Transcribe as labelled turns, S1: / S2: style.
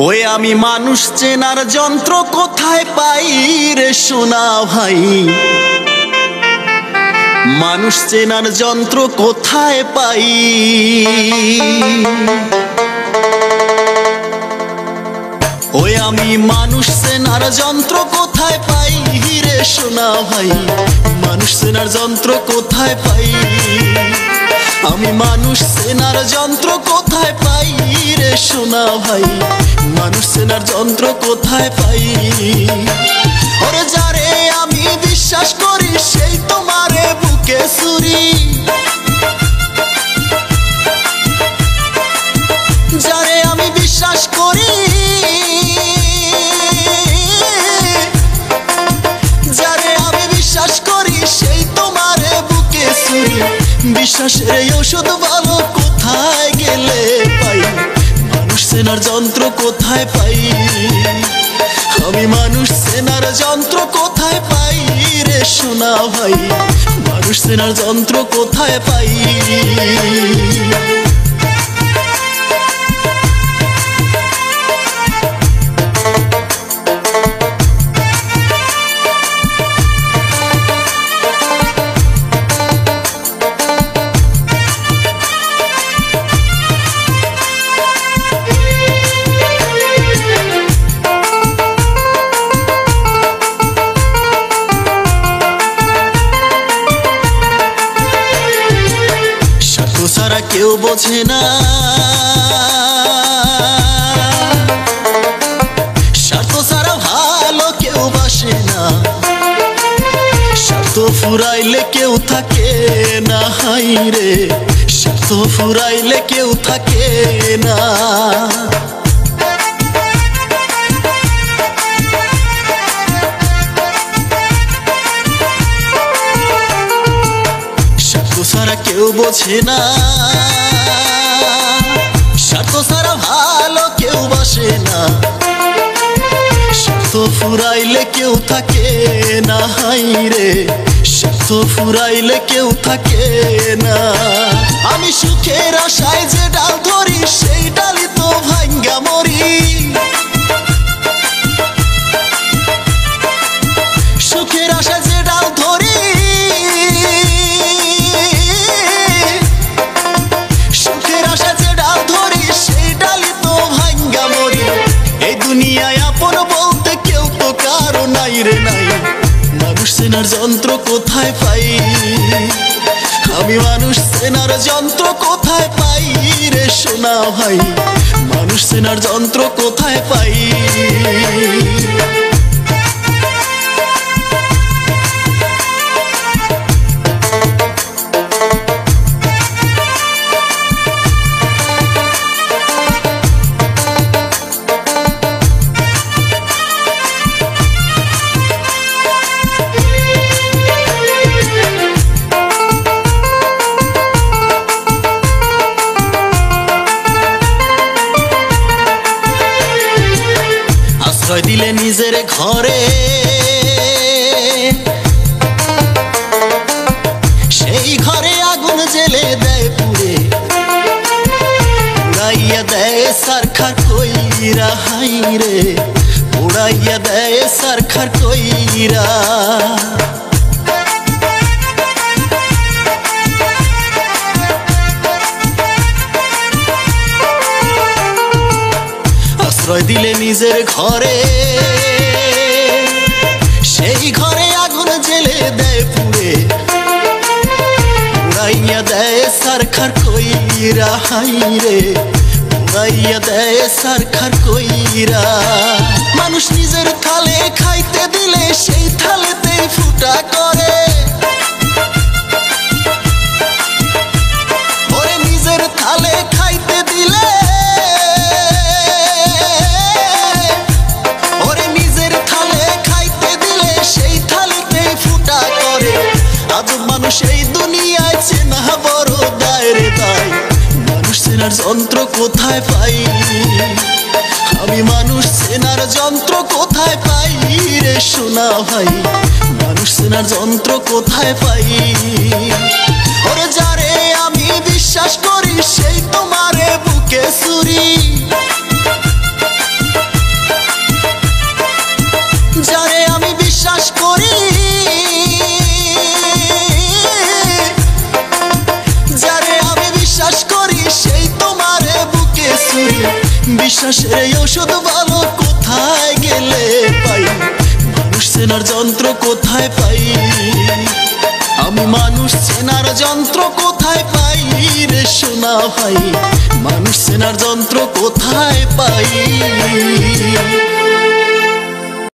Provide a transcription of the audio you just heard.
S1: ওই আমি মানুষ চেনার যন্ত্র কোথায় পাই রে সোনা ভাই, মানুষ চেনার যন্ত্র কোথায় পাই। ওই আমি মানুষ চেনার যন্ত্র কোথায় পাই রে সোনা ভাই, মানুষ চেনার যন্ত্র কোথায় পাই। আমি মানুষ চেনার যন্ত্র কোথায় পাই রে সোনা ভাই, মানুষ চেনার যন্ত্র কোথায় পাই। ওরে যারে আমি বিশ্বাস করি সেই তোমারে বুকে ছুরি, যারে আমি বিশ্বাস করি, যারে আমি বিশ্বাস করি সেই তোমারে বুকে ছুরি। বিশ্বাসের এই ওষুধ ভালো কোথায় গেলে পাই, মানুষ চেনার যন্ত্র কোথায় পাই। আমি মানুষ চেনার যন্ত্র কোথায় পাই রে সোনা ভাই, মানুষ চেনার যন্ত্র কোথায় পাই। সারা কেউ বোঝে না, স্বার্থ সারা ভালো কেউ বাসে না, স্বার্থ ফুরাইলে কেউ থাকে না। হাই রে স্বার্থ ফুরাইলে কেউ থাকে না। সারা কেউ বোঝে না, স্বার্থ সারা ভালো কেউ বাসে না, স্বার্থ ফুরাইলে কেউ থাকে না। হাই রে স্বার্থ ফুরাইলে কেউ থাকে না। আমি সুখের আশায় যে ডাল ধরি সেই ডালি তো ভাঙ্গা মরি, সুখের আশায় যে ডাল ধরি, দুনিয়ায় আপন বলতে কেউ তো কারো নাই রে নাই। মানুষ চেনার যন্ত্র কোথায় পাই, আমি মানুষ চেনার যন্ত্র কোথায় পাই রে সোনা ভাই, মানুষ চেনার যন্ত্র কোথায় পাই। আশ্রয় দিলে নিজের ঘরে, সেই ঘরে আগুন জেলে দেয় পুড়ে, উড়াইয়া দেয় সারখার কইরা। হাই রে উড়াইয়া দেয় সারখার কইরা। আশ্রয় দিলে নিজের ঘরে, সেই ঘরে আগুন জেলে দেয় পুড়ে, উড়াইয়া দেয় সারখার কইরা। হাই রে উড়াইয়া দেয় সারখার কইরা। মানুষ নিজের থালে খাইতে দিলে সেই থালেতে ফুটা করে, ওরে নিজের থালে খাইতে দিলে, মানুষ এই দুনিয়ায় চেনা বড় দায় রে দায়। মানুষ চেনার যন্ত্র কোথায় পাই, আমি মানুষ চেনার যন্ত্র কোথায় পাই রে সোনা ভাই, মানুষ চেনার যন্ত্র কোথায় পাই? ওরে যারে আমি বিশ্বাস করি সেই তোমারে বুকে ছুরি, যারে আমি বিশ্বাস করি, যারে আমি বিশ্বাস করি সেই তোমারে বুকে ছুরি। বিশ্বাসের এই ওষুধ ভালো কোথায় গেলে পাই? মানুষ চেনার যন্ত্র কোথায় পাই? আমি মানুষ চেনার যন্ত্র কোথায় পাই রে সোনা ভাই, মানুষ চেনার যন্ত্র কোথায় পাই?